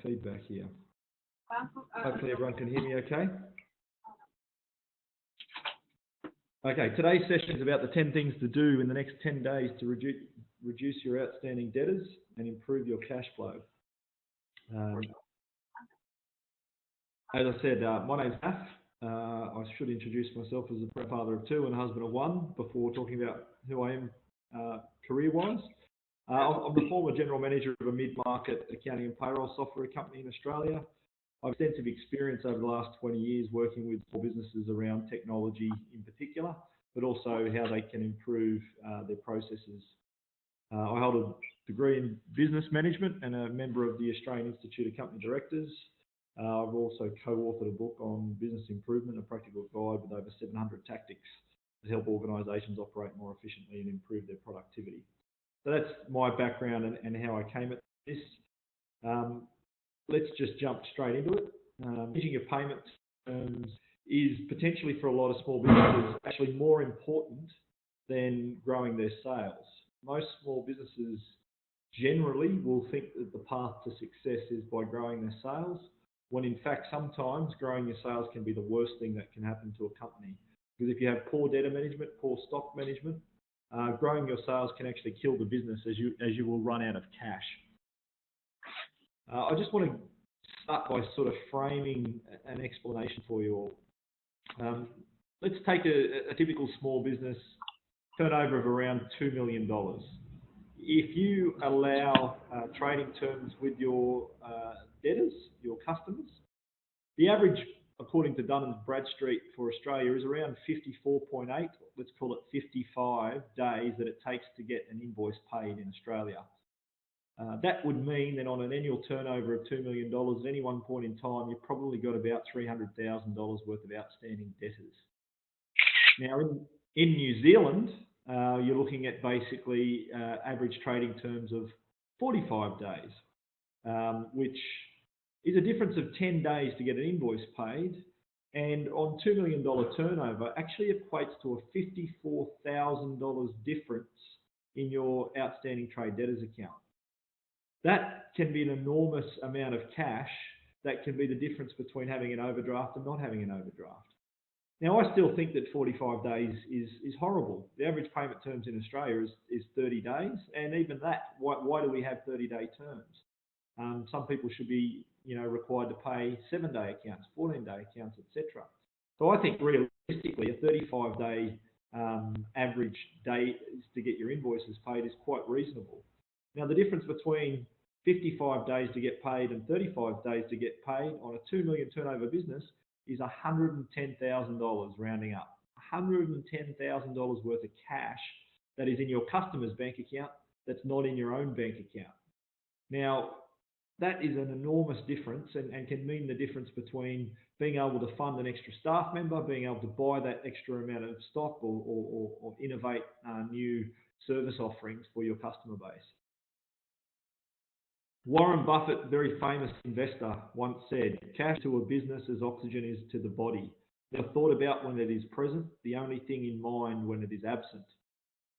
feedback here. Hopefully everyone can hear me okay. Okay, today's session is about the 10 things to do in the next 10 days to reduce your outstanding debtors and improve your cash flow. As I said, my name's Matt. I should introduce myself as a father of two and a husband of one before talking about who I am career-wise. I'm the former general manager of a mid-market accounting and payroll software company in Australia. I've extensive experience over the last 20 years working with small businesses around technology in particular, but also how they can improve their processes. I hold a degree in business management and a member of the Australian Institute of Company Directors. I've also co-authored a book on business improvement, a practical guide with over 700 tactics that help organisations operate more efficiently and improve their productivity. So that's my background and how I came at this. Let's just jump straight into it. Managing your payment terms is potentially for a lot of small businesses actually more important than growing their sales. Most small businesses generally will think that the path to success is by growing their sales, when in fact sometimes growing your sales can be the worst thing that can happen to a company. Because if you have poor debtor management, poor stock management, growing your sales can actually kill the business as you will run out of cash. I just want to start by sort of framing an explanation for you all. Let's take a typical small business turnover of around $2 million. If you allow trading terms with your debtors, your customers, the average, according to Dun & Bradstreet for Australia, is around 54.8, let's call it 55 days that it takes to get an invoice paid in Australia. That would mean that on an annual turnover of $2 million, at any one point in time, you've probably got about $300,000 worth of outstanding debtors. Now, in New Zealand, you're looking at basically average trading terms of 45 days, which is a difference of 10 days to get an invoice paid. And on $2 million turnover, actually equates to a $54,000 difference in your outstanding trade debtors account. That can be an enormous amount of cash. That can be the difference between having an overdraft and not having an overdraft. Now, I still think that 45 days is horrible. The average payment terms in Australia is 30 days. And even that, why do we have 30-day terms? Some people should be required to pay 7-day accounts, 14-day accounts, etc. So I think realistically, a 35-day average day to get your invoices paid is quite reasonable. Now, the difference between 55 days to get paid and 35 days to get paid on a $2 million turnover business is $110,000 rounding up. $110,000 worth of cash that is in your customer's bank account that's not in your own bank account. Now, that is an enormous difference and can mean the difference between being able to fund an extra staff member, being able to buy that extra amount of stock or innovate new service offerings for your customer base. Warren Buffett, very famous investor, once said, cash to a business as oxygen is to the body. Never thought about when it is present, the only thing in mind when it is absent.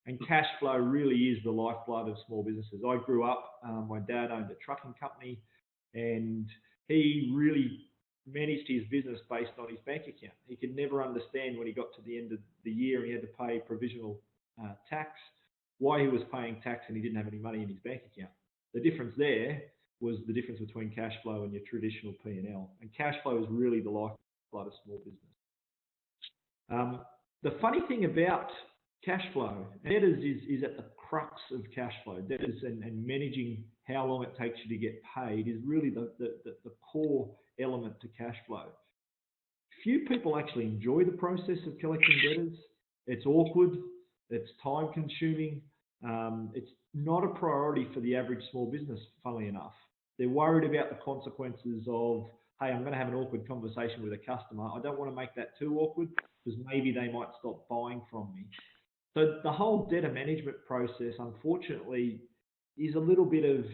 And cash flow really is the lifeblood of small businesses. I grew up, my dad owned a trucking company, and he really managed his business based on his bank account. He could never understand when he got to the end of the year and he had to pay provisional tax, why he was paying tax and he didn't have any money in his bank account. The difference there was the difference between cash flow and your traditional P&L. And cash flow is really the lifeblood of small business. The funny thing about cash flow, debtors is at the crux of cash flow. Debtors and managing how long it takes you to get paid is really the core element to cash flow. Few people actually enjoy the process of collecting debtors. It's awkward. It's time consuming. It's not a priority for the average small business, funnily enough. They're worried about the consequences of, hey, I'm going to have an awkward conversation with a customer. I don't want to make that too awkward because maybe they might stop buying from me. So the whole debtor management process, unfortunately, is a little bit of,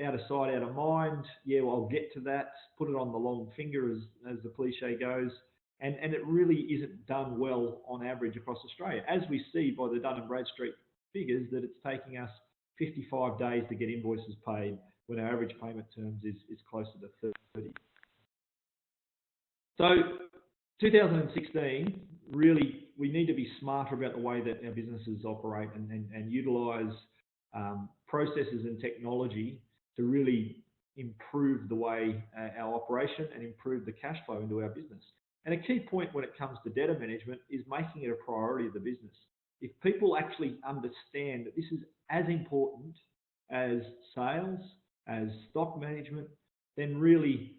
out of sight, out of mind. Yeah, well, I'll get to that, put it on the long finger, as the cliche goes. And it really isn't done well on average across Australia, as we see by the Dun & Bradstreet figures that it's taking us 55 days to get invoices paid when our average payment terms is closer to 30. So 2016, really, we need to be smarter about the way that our businesses operate and utilise processes and technology to really improve the way our operation and improve the cash flow into our business. And a key point when it comes to debtor management is making it a priority of the business. If people actually understand that this is as important as sales, as stock management, then really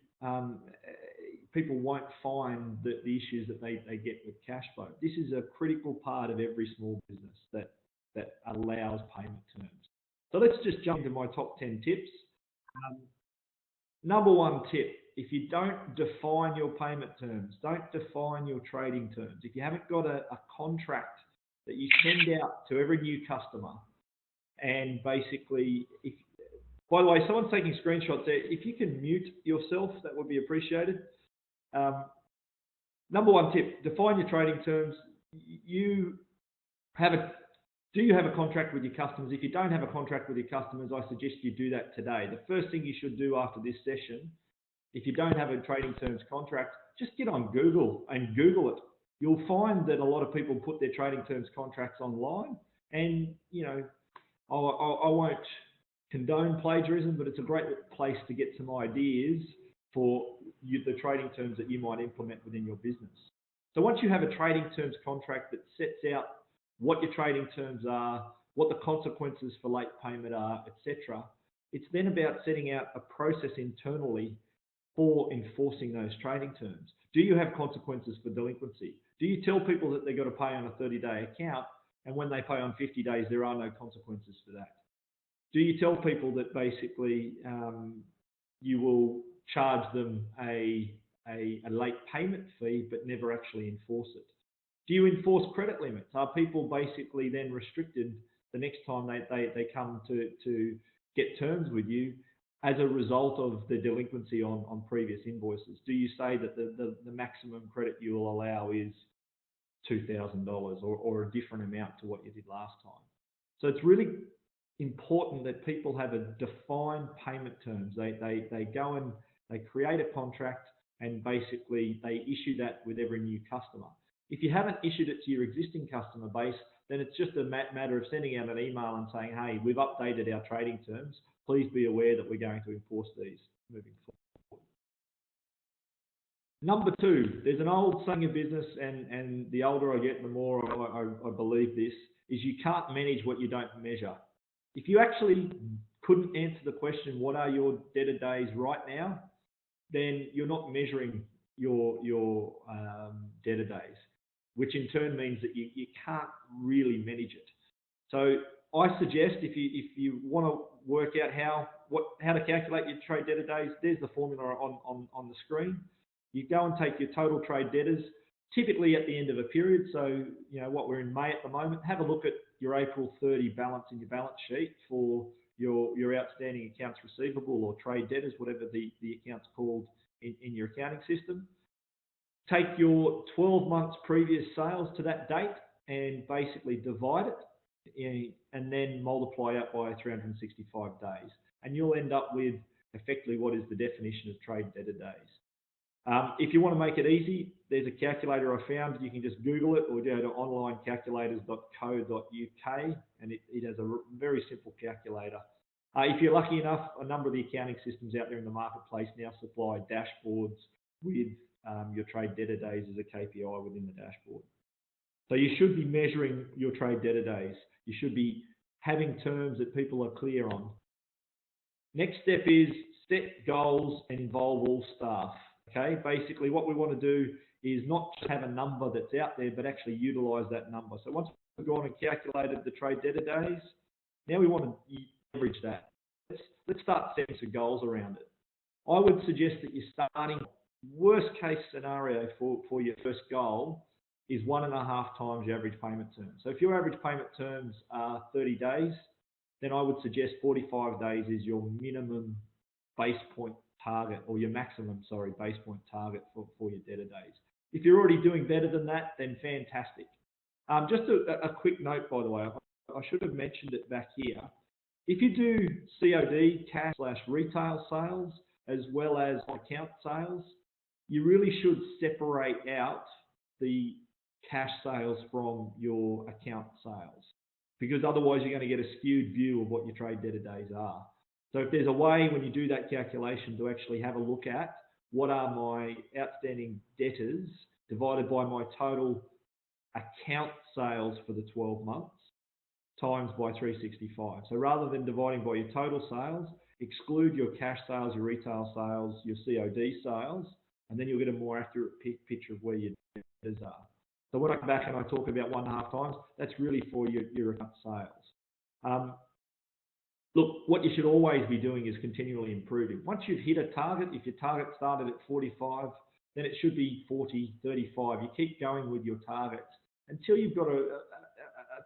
people won't find the issues that they get with cash flow. This is a critical part of every small business that allows payment terms. So let's just jump into my top 10 tips. Number one tip, if you don't define your payment terms, don't define your trading terms. If you haven't got a contract that you send out to every new customer, and basically, by the way, someone's taking screenshots there. If you can mute yourself, that would be appreciated. Number one tip, define your trading terms. Do you have a contract with your customers? If you don't have a contract with your customers, I suggest you do that today. The first thing you should do after this session, if you don't have a trading terms contract, just get on Google and Google it. You'll find that a lot of people put their trading terms contracts online, and I won't condone plagiarism, but it's a great place to get some ideas for the trading terms that you might implement within your business. So once you have a trading terms contract that sets out what your trading terms are, what the consequences for late payment are, etc., it's then about setting out a process internally for enforcing those trading terms. Do you have consequences for delinquency? Do you tell people that they've got to pay on a 30-day account, and when they pay on 50 days, there are no consequences for that? Do you tell people that basically you will charge them a late payment fee but never actually enforce it? Do you enforce credit limits? Are people basically then restricted the next time they come to get terms with you as a result of the delinquency on previous invoices? Do you say that the maximum credit you will allow is $2,000 or a different amount to what you did last time? So it's really important that people have a defined payment terms. They go and they create a contract, and basically they issue that with every new customer. If you haven't issued it to your existing customer base, then it's just a matter of sending out an email and saying, hey, we've updated our trading terms. Please be aware that we're going to enforce these moving forward. Number two, there's an old saying in business, and the older I get, the more I believe this, is you can't manage what you don't measure. If you actually couldn't answer the question, what are your debtor days right now, then you're not measuring your debtor days, which in turn means that you can't really manage it. So I suggest if you want to work out how to calculate your trade debtor days, there's the formula on the screen. You go and take your total trade debtors, typically at the end of a period. So what we're in May at the moment. Have a look at your April 30 balance in your balance sheet for your outstanding accounts receivable or trade debtors, whatever the account's called in your accounting system. Take your 12 months previous sales to that date and basically divide it and then multiply out by 365 days. And you'll end up with effectively what is the definition of trade debtor days. If you want to make it easy, there's a calculator I found. You can just Google it or go to onlinecalculators.co.uk, and it has a very simple calculator. If you're lucky enough, a number of the accounting systems out there in the marketplace now supply dashboards with your trade debtor days as a KPI within the dashboard. So you should be measuring your trade debtor days. You should be having terms that people are clear on. Next step is set goals and involve all staff. Okay, basically what we want to do is not just have a number that's out there, but actually utilize that number. So once we've gone and calculated the trade debtor days, now we want to leverage that. Let's start setting some goals around it. I would suggest that you're starting, worst case scenario for your first goal is 1.5 times your average payment term. So if your average payment terms are 30 days, then I would suggest 45 days is your minimum base point target, or your maximum, base point target for your debtor days. If you're already doing better than that, then fantastic. Just a quick note, by the way, I should have mentioned it back here. If you do COD, cash/retail sales, as well as account sales, you really should separate out the cash sales from your account sales, because otherwise you're going to get a skewed view of what your trade debtor days are. So if there's a way when you do that calculation to actually have a look at what are my outstanding debtors divided by my total account sales for the 12 months times by 365. So rather than dividing by your total sales, exclude your cash sales, your retail sales, your COD sales, and then you'll get a more accurate picture of where your debtors are. So when I come back and I talk about 1.5 times, that's really for your account sales. Look, what you should always be doing is continually improving. Once you've hit a target, if your target started at 45, then it should be 40, 35. You keep going with your targets until you've got a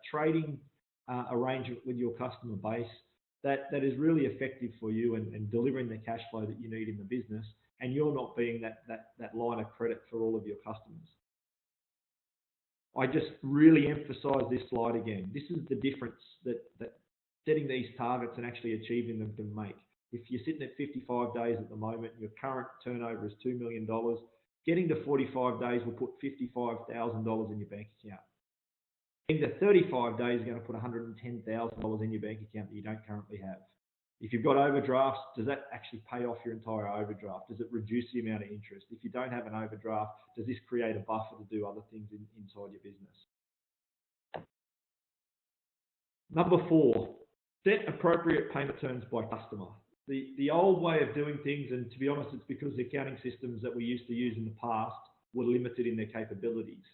trading arrangement with your customer base that is really effective for you and delivering the cash flow that you need in the business, and you're not being that line of credit for all of your customers. I just really emphasize this slide again. This is the difference that setting these targets and actually achieving them can make. If you're sitting at 55 days at the moment, your current turnover is $2 million, getting to 45 days will put $55,000 in your bank account. Getting to 35 days is going to put $110,000 in your bank account that you don't currently have. If you've got overdrafts, does that actually pay off your entire overdraft? Does it reduce the amount of interest? If you don't have an overdraft, does this create a buffer to do other things inside your business? Number 4, set appropriate payment terms by customer. The old way of doing things, and to be honest, it's because the accounting systems that we used to use in the past were limited in their capabilities.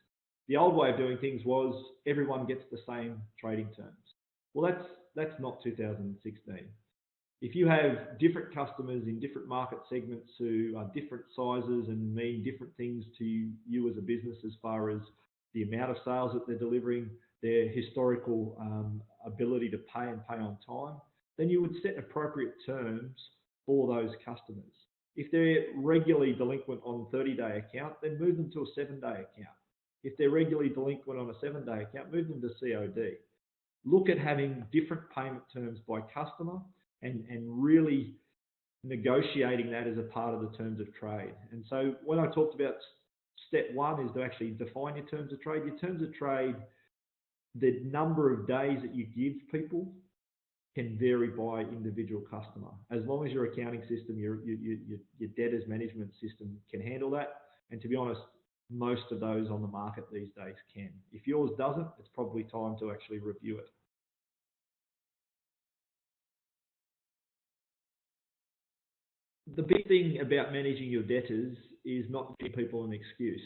The old way of doing things was everyone gets the same trading terms. Well, that's not 2016. If you have different customers in different market segments who are different sizes and mean different things to you as a business as far as the amount of sales that they're delivering, their historical ability to pay and pay on time, then you would set appropriate terms for those customers. If they're regularly delinquent on a 30-day account, then move them to a 7-day account. If they're regularly delinquent on a 7-day account, move them to COD. Look at having different payment terms by customer and really negotiating that as a part of the terms of trade. And so when I talked about step 1 is to actually define your terms of trade. Your terms of trade, the number of days that you give people can vary by individual customer. As long as your accounting system, your debtors management system can handle that. And to be honest, most of those on the market these days can. If yours doesn't, it's probably time to actually review it. The big thing about managing your debtors is not giving people an excuse.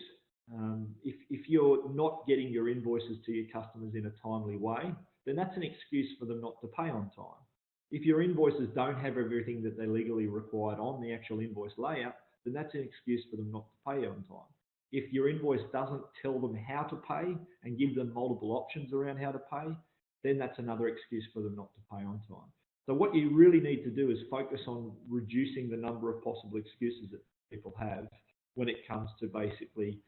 If you're not getting your invoices to your customers in a timely way, then that's an excuse for them not to pay on time. If your invoices don't have everything that they're legally required on the actual invoice layout, then that's an excuse for them not to pay on time. If your invoice doesn't tell them how to pay and give them multiple options around how to pay, then that's another excuse for them not to pay on time. So what you really need to do is focus on reducing the number of possible excuses that people have when it comes to basically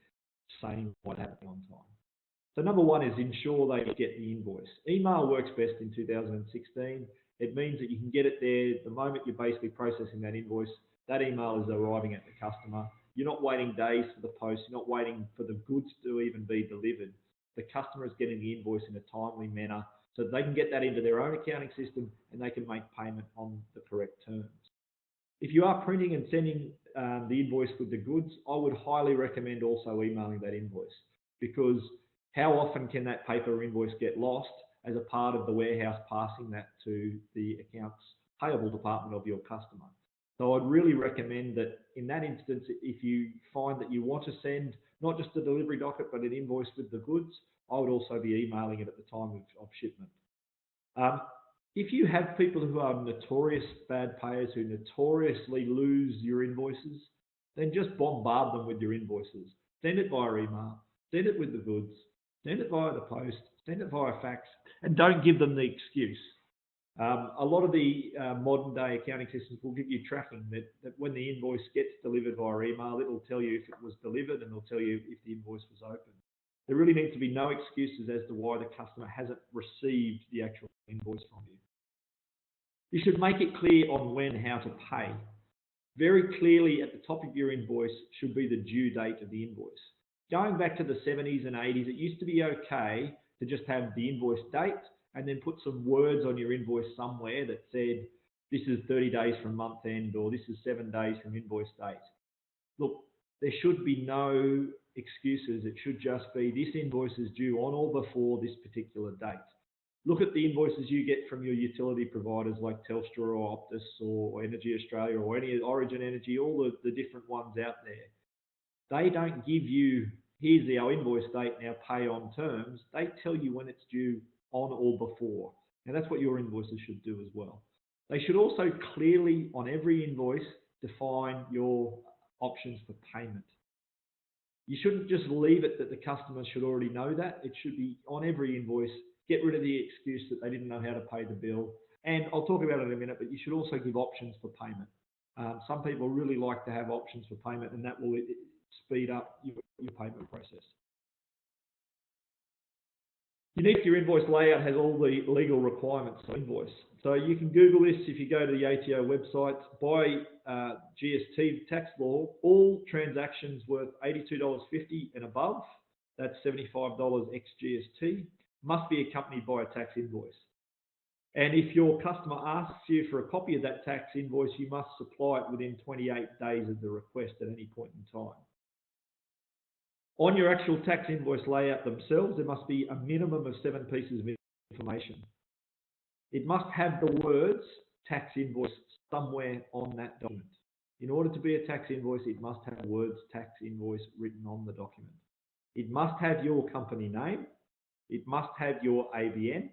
saying what happened on time. So number 1 is ensure they get the invoice. Email works best in 2016. It means that you can get it there the moment you're basically processing that invoice. That email is arriving at the customer. You're not waiting days for the post. You're not waiting for the goods to even be delivered. The customer is getting the invoice in a timely manner so that they can get that into their own accounting system and they can make payment on the correct terms. If you are printing and sending the invoice with the goods, I would highly recommend also emailing that invoice, because how often can that paper invoice get lost as a part of the warehouse passing that to the accounts payable department of your customer? So I'd really recommend that in that instance, if you find that you want to send not just a delivery docket, but an invoice with the goods, I would also be emailing it at the time of shipment. If you have people who are notorious bad payers, who notoriously lose your invoices, then just bombard them with your invoices. Send it via email, send it with the goods, send it via the post, send it via fax, and don't give them the excuse. A lot of the modern day accounting systems will give you tracking that when the invoice gets delivered via email, it will tell you if it was delivered and it'll tell you if the invoice was opened. There really needs to be no excuses as to why the customer hasn't received the actual invoice from you. You should make it clear on when, how to pay. Very clearly at the top of your invoice should be the due date of the invoice. Going back to the 70s and 80s, it used to be okay to just have the invoice date and then put some words on your invoice somewhere that said, this is 30 days from month end, or this is 7 days from invoice date. Look, there should be no excuses. It should just be this invoice is due on or before this particular date. Look at the invoices you get from your utility providers like Telstra or Optus or Energy Australia or any Origin Energy, all the different ones out there. They don't give you, here's our invoice date, now pay on terms. They tell you when it's due on or before. And that's what your invoices should do as well. They should also clearly, on every invoice, define your options for payment. You shouldn't just leave it that the customer should already know that. It should be on every invoice. Get rid of the excuse that they didn't know how to pay the bill. And I'll talk about it in a minute, but you should also give options for payment. Some people really like to have options for payment, and that will speed up your payment process. Your invoice layout has all the legal requirements for invoice. So you can Google this if you go to the ATO website. By GST tax law, all transactions worth $82.50 and above, that's $75 ex GST, must be accompanied by a tax invoice. And if your customer asks you for a copy of that tax invoice, you must supply it within 28 days of the request at any point in time. On your actual tax invoice layout themselves, there must be a minimum of 7 pieces of information. It must have the words tax invoice somewhere on that document. In order to be a tax invoice, it must have the words tax invoice written on the document. It must have your company name. It must have your ABN.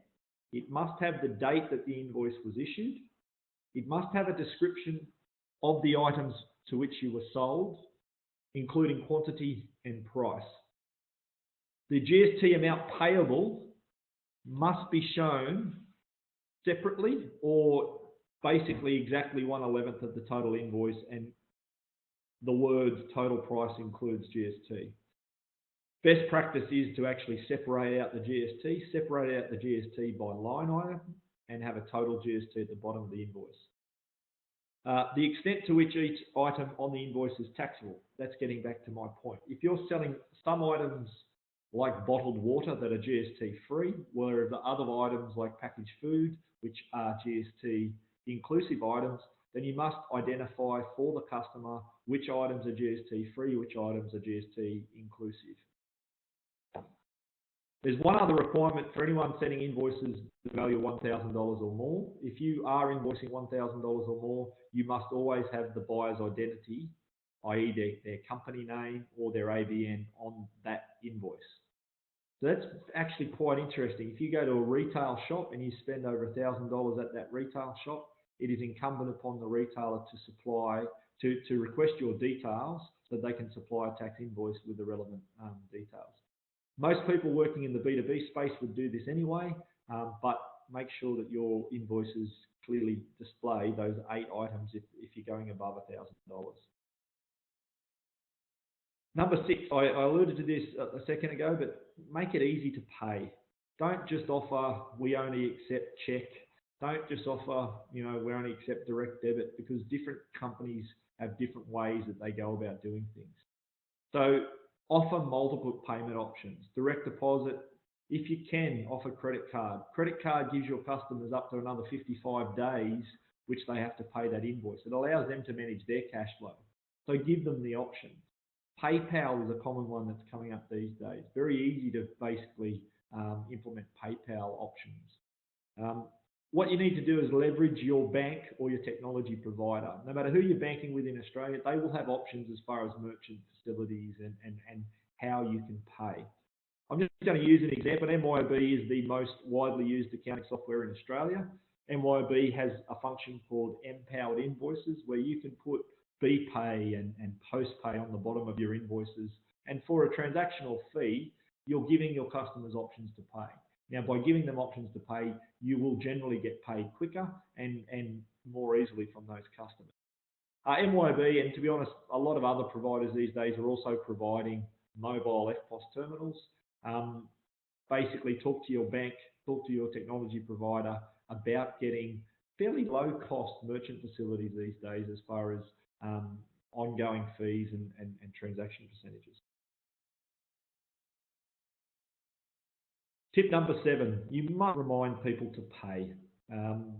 It must have the date that the invoice was issued. It must have a description of the items to which you were sold, including quantity and price. The GST amount payable must be shown separately, or basically exactly 1/11 of the total invoice, and the words total price includes GST. Best practice is to actually separate out the GST by line item, and have a total GST at the bottom of the invoice. The extent to which each item on the invoice is taxable, that's getting back to my point. If you're selling some items like bottled water that are GST free, whereas the other items like packaged food, which are GST inclusive items, then you must identify for the customer which items are GST free, which items are GST inclusive. There's one other requirement for anyone sending invoices that value $1,000 or more. If you are invoicing $1,000 or more, you must always have the buyer's identity, i.e. their company name or their ABN on that invoice. So that's actually quite interesting. If you go to a retail shop and you spend over $1,000 at that retail shop, it is incumbent upon the retailer to request your details so they can supply a tax invoice with the relevant details. Most people working in the B2B space would do this anyway, but make sure that your invoices clearly display those 8 items if you're going above $1,000. Number 6, I alluded to this a second ago, but make it easy to pay. Don't just offer, we only accept check. Don't just offer, we only accept direct debit, because different companies have different ways that they go about doing things. So offer multiple payment options. Direct deposit, if you can, offer credit card. Credit card gives your customers up to another 55 days, which they have to pay that invoice. It allows them to manage their cash flow. So give them the option. PayPal is a common one that's coming up these days. Very easy to basically implement PayPal options. What you need to do is leverage your bank or your technology provider. No matter who you're banking with in Australia, they will have options as far as merchant facilities and how you can pay. I'm just going to use an example. MYOB is the most widely used accounting software in Australia. MYOB has a function called Empowered Invoices, where you can put BPay and PostPay on the bottom of your invoices. And for a transactional fee, you're giving your customers options to pay. Now, by giving them options to pay, you will generally get paid quicker and more easily from those customers. MYOB, and to be honest, a lot of other providers these days are also providing mobile EFTPOS terminals. Basically, talk to your bank, talk to your technology provider about getting fairly low-cost merchant facilities these days as far as ongoing fees and transaction percentages. Tip number 7, you must remind people to pay.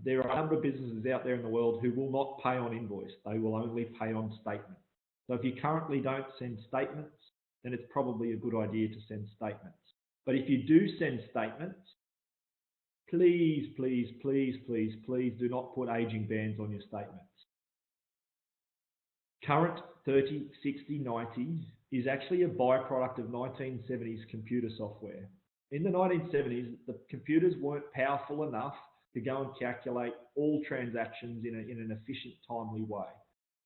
There are a number of businesses out there in the world who will not pay on invoice. They will only pay on statement. So if you currently don't send statements, then it's probably a good idea to send statements. But if you do send statements, please, please, please, please, please do not put aging bands on your statements. Current 30, 60, 90 is actually a byproduct of 1970s computer software. In the 1970s, the computers weren't powerful enough to go and calculate all transactions in an efficient, timely way.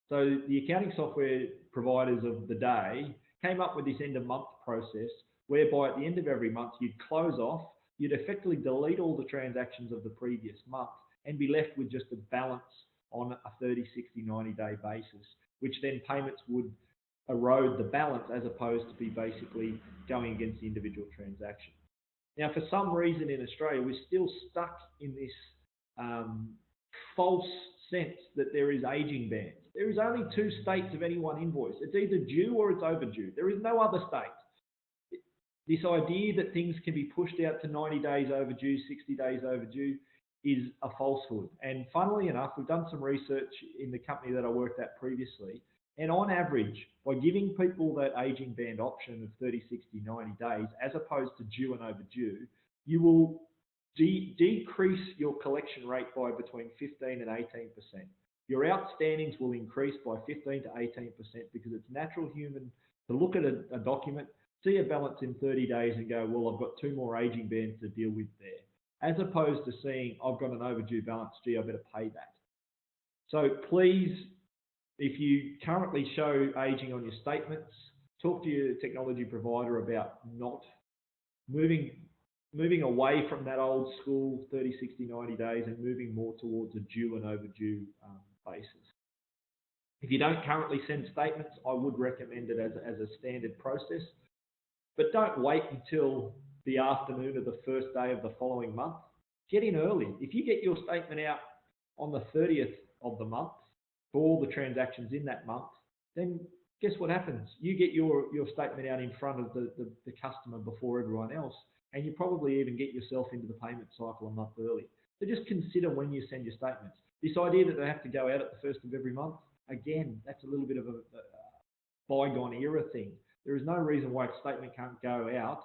So the accounting software providers of the day came up with this end of month process whereby at the end of every month you'd close off, you'd effectively delete all the transactions of the previous month and be left with just a balance on a 30, 60, 90-day basis, which then payments would erode the balance as opposed to be basically going against the individual transaction. Now, for some reason in Australia, we're still stuck in this false sense that there is aging bands. There is only 2 states of any one invoice. It's either due or it's overdue. There is no other state. This idea that things can be pushed out to 90 days overdue, 60 days overdue is a falsehood. And funnily enough, we've done some research in the company that I worked at previously. And on average, by giving people that aging band option of 30, 60, 90 days, as opposed to due and overdue, you will decrease your collection rate by between 15 and 18%. Your outstandings will increase by 15 to 18% because it's natural human to look at a document, see a balance in 30 days and go, well, I've got 2 more aging bands to deal with there, as opposed to seeing, I've got an overdue balance, gee, I better pay that. So please, if you currently show aging on your statements, talk to your technology provider about not moving away from that old school 30, 60, 90 days and moving more towards a due and overdue basis. If you don't currently send statements, I would recommend it as a standard process, but don't wait until the afternoon of the first day of the following month. Get in early. If you get your statement out on the 30th of the month, for all the transactions in that month, then guess what happens? You get your statement out in front of the customer before everyone else, and you probably even get yourself into the payment cycle a month early. So just consider when you send your statements. This idea that they have to go out at the first of every month, again, that's a little bit of a bygone era thing. There is no reason why a statement can't go out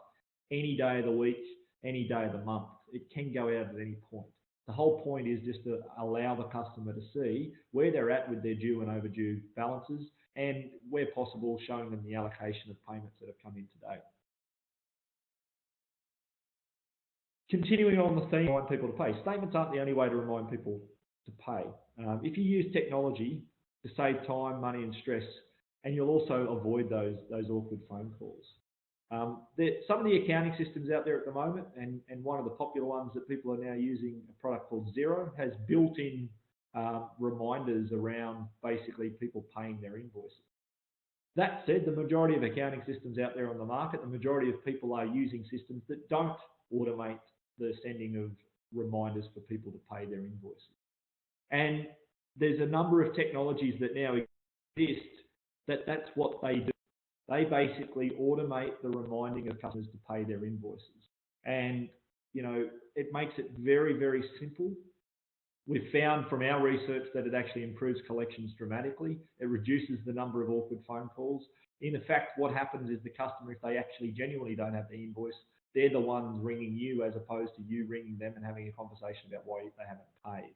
any day of the week, any day of the month. It can go out at any point. The whole point is just to allow the customer to see where they're at with their due and overdue balances, and where possible, showing them the allocation of payments that have come in today. Continuing on the theme, remind people to pay. Statements aren't the only way to remind people to pay. If you use technology to save time, money and stress, and you'll also avoid those awkward phone calls. Some of the accounting systems out there at the moment, and one of the popular ones that people are now using, a product called Xero, has built-in reminders around basically people paying their invoices. That said, the majority of accounting systems out there on the market, the majority of people are using systems that don't automate the sending of reminders for people to pay their invoices. And there's a number of technologies that now exist that's what they do. They basically automate the reminding of customers to pay their invoices. And, it makes it very, very simple. We've found from our research that it actually improves collections dramatically. It reduces the number of awkward phone calls. In effect, what happens is the customer, if they actually genuinely don't have the invoice, they're the ones ringing you as opposed to you ringing them and having a conversation about why they haven't paid.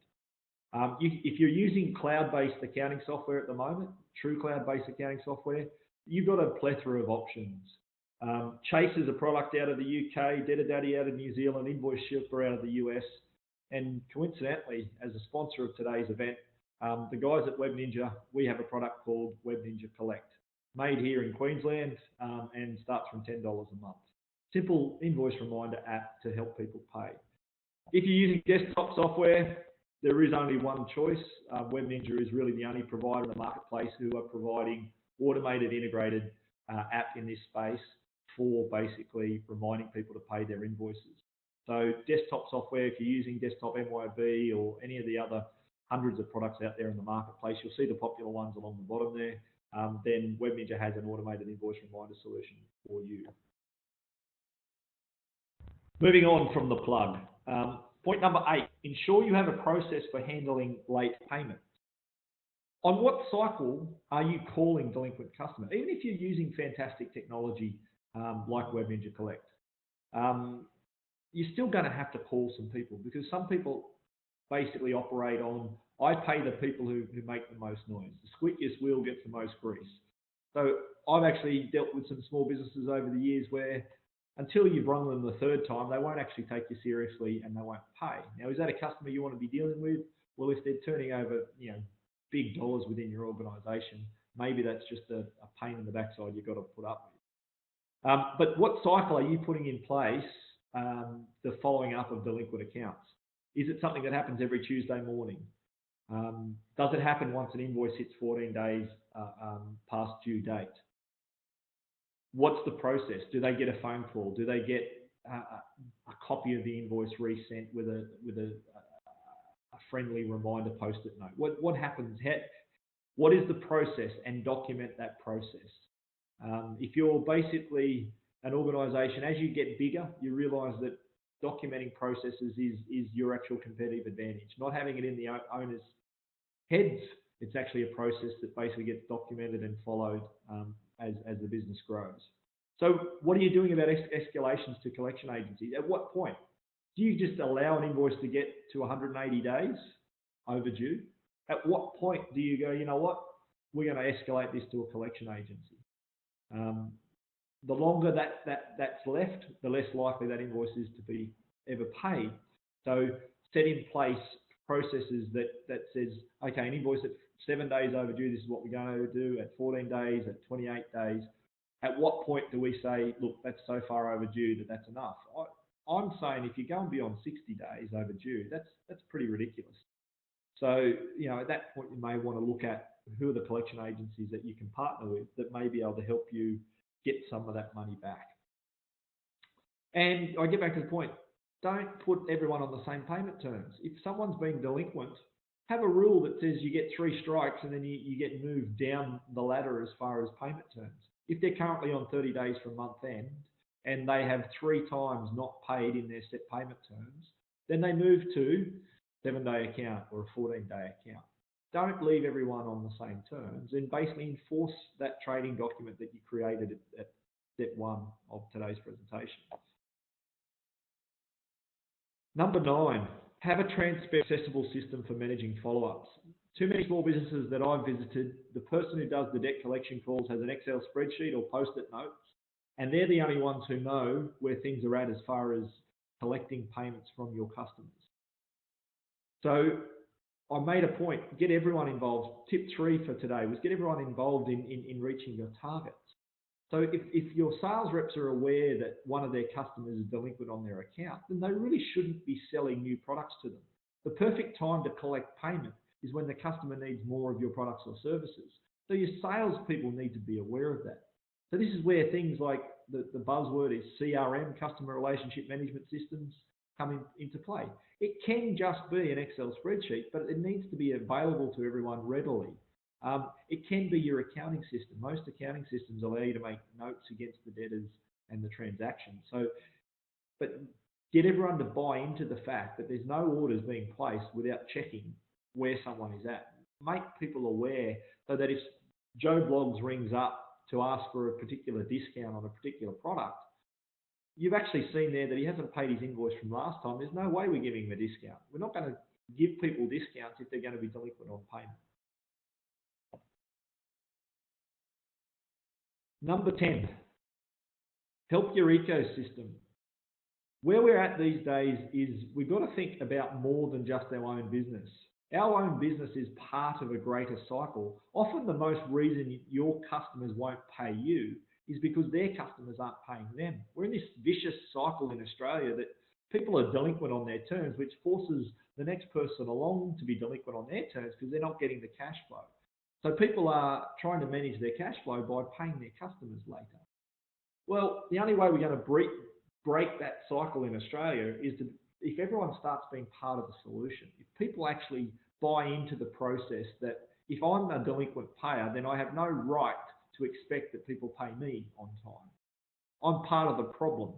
If you're using cloud-based accounting software at the moment, true cloud-based accounting software, you've got a plethora of options. Chase is a product out of the UK, Debtor Daddy out of New Zealand, Invoice Shipper out of the US, and coincidentally, as a sponsor of today's event, the guys at Web Ninja, we have a product called Web Ninja Collect, made here in Queensland and starts from $10 a month. Simple invoice reminder app to help people pay. If you're using desktop software, there is only one choice. Web Ninja is really the only provider in the marketplace who are providing automated, integrated app in this space for basically reminding people to pay their invoices. So desktop software, if you're using Desktop MYOB or any of the other hundreds of products out there in the marketplace. You'll see the popular ones along the bottom there. Then Web Ninja has an automated invoice reminder solution for you. Moving on from the plug. Point number 8, ensure you have a process for handling late payments. On what cycle are you calling delinquent customers? Even if you're using fantastic technology like Web Ninja Collect, you're still going to have to call some people, because some people basically operate on, I pay the people who make the most noise. The squeakiest wheel gets the most grease. So I've actually dealt with some small businesses over the years where until you've rung them the third time, they won't actually take you seriously and they won't pay. Now, is that a customer you want to be dealing with? Well, if they're turning over, big dollars within your organisation, maybe that's just a pain in the backside you've got to put up with. But what cycle are you putting in place the following up of delinquent accounts? Is it something that happens every Tuesday morning? Does it happen once an invoice hits 14 days past due date? What's the process? Do they get a phone call? Do they get a copy of the invoice resent with a friendly reminder post-it note? What happens? What is the process? And document that process. If you're basically an organisation, as you get bigger, you realise that documenting processes is your actual competitive advantage. Not having it in the owner's heads, it's actually a process that basically gets documented and followed as the business grows. So what are you doing about escalations to collection agencies? At what point? Do you just allow an invoice to get to 180 days overdue? At what point do you go, you know what, we're going to escalate this to a collection agency? The longer that's left, the less likely that invoice is to be ever paid. So set in place processes that says, okay, an invoice at 7 days overdue, this is what we're going to do. At 14 days, at 28 days, at what point do we say, look, that's so far overdue that's enough? I'm saying if you're going beyond 60 days overdue, that's pretty ridiculous. So, at that point, you may want to look at who are the collection agencies that you can partner with that may be able to help you get some of that money back. And I get back to the point, don't put everyone on the same payment terms. If someone's been delinquent, have a rule that says you get 3 strikes and then you get moved down the ladder as far as payment terms. If they're currently on 30 days from month end and they have 3 times not paid in their set payment terms, then they move to 7-day account or a 14-day account. Don't leave everyone on the same terms, and basically enforce that trading document that you created at step 1 of today's presentation. Number 9, have a transparent, accessible system for managing follow-ups. Too many small businesses that I've visited, the person who does the debt collection calls has an Excel spreadsheet or post-it notes, and they're the only ones who know where things are at as far as collecting payments from your customers. So I made a point, get everyone involved. Tip 3 for today was get everyone involved in reaching your targets. So if your sales reps are aware that one of their customers is delinquent on their account, then they really shouldn't be selling new products to them. The perfect time to collect payment is when the customer needs more of your products or services. So your salespeople need to be aware of that. So this is where things like the buzzword is CRM, customer relationship management systems, come into play. It can just be an Excel spreadsheet, but it needs to be available to everyone readily. It can be your accounting system. Most accounting systems allow you to make notes against the debtors and the transactions. But get everyone to buy into the fact that there's no orders being placed without checking where someone is at. Make people aware so that if Joe Bloggs rings up to ask for a particular discount on a particular product, you've actually seen there that he hasn't paid his invoice from last time. There's no way we're giving him a discount. We're not going to give people discounts if they're going to be delinquent on payment. Number 10, help your ecosystem. Where we're at these days is we've got to think about more than just our own business. Our own business is part of a greater cycle. Often the most reason your customers won't pay you is because their customers aren't paying them. We're in this vicious cycle in Australia that people are delinquent on their terms, which forces the next person along to be delinquent on their terms because they're not getting the cash flow. So people are trying to manage their cash flow by paying their customers later. Well, the only way we're going to break that cycle in Australia is if everyone starts being part of the solution. If people actually buy into the process that if I'm a delinquent payer, then I have no right to expect that people pay me on time. I'm part of the problem.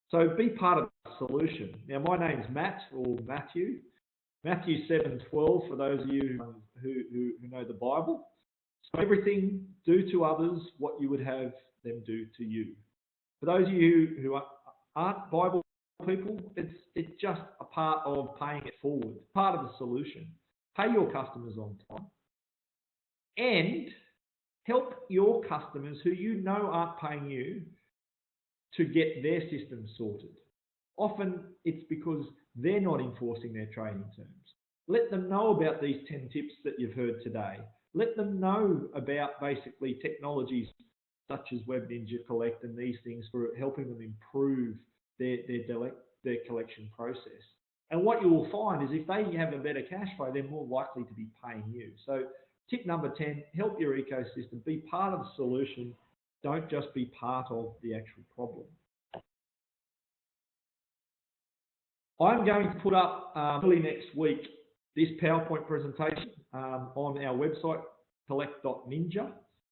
So be part of the solution. Now, my name's Matt, or Matthew. Matthew 7:12, for those of you who know the Bible. So everything, do to others what you would have them do to you. For those of you who aren't Bible people, it's just a part of paying it forward, part of the solution. Pay your customers on time and help your customers who you know aren't paying you to get their system sorted. Often it's because they're not enforcing their trading terms. Let them know about these 10 tips that you've heard today. Let them know about basically technologies such as Web Ninja Collect and these things for helping them improve their collection process. And what you will find is if they have a better cash flow, they're more likely to be paying you. So tip number 10, help your ecosystem, be part of the solution. Don't just be part of the actual problem. I'm going to put up early next week this PowerPoint presentation on our website, collect.ninja.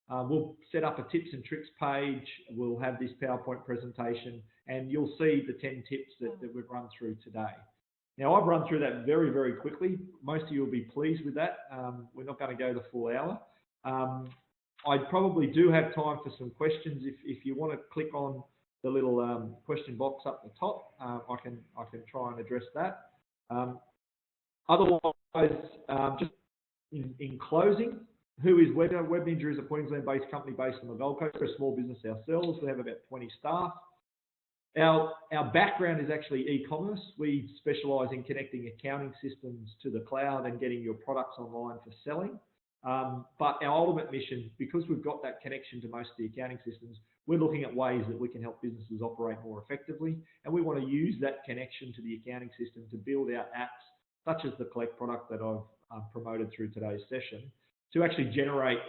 We'll set up a tips and tricks page. We'll have this PowerPoint presentation, and you'll see the 10 tips that we've run through today. Now, I've run through that very, very quickly. Most of you will be pleased with that. We're not going to go the full hour. I probably do have time for some questions. If you want to click on the little question box up the top, I can try and address that. Otherwise, just in closing, who is Web Ninja? Web Ninja is a Queensland-based company based on the Gold Coast. We're a small business ourselves. We have about 20 staff. Our background is actually e-commerce. We specialise in connecting accounting systems to the cloud and getting your products online for selling. But our ultimate mission, because we've got that connection to most of the accounting systems, we're looking at ways that we can help businesses operate more effectively. And we want to use that connection to the accounting system to build out apps, such as the Collect product that I've promoted through today's session, to actually generate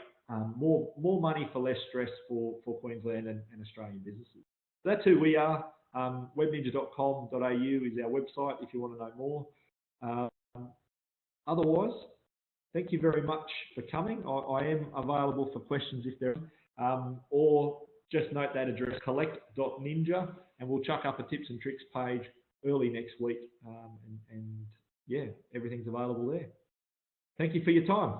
more money for less stress for Queensland and Australian businesses. So that's who we are. Webninja.com.au is our website if you want to know more. Otherwise, thank you very much for coming. I am available for questions if there are, or just note that address, collect.ninja, and we'll chuck up a tips and tricks page early next week. And yeah, everything's available there. Thank you for your time.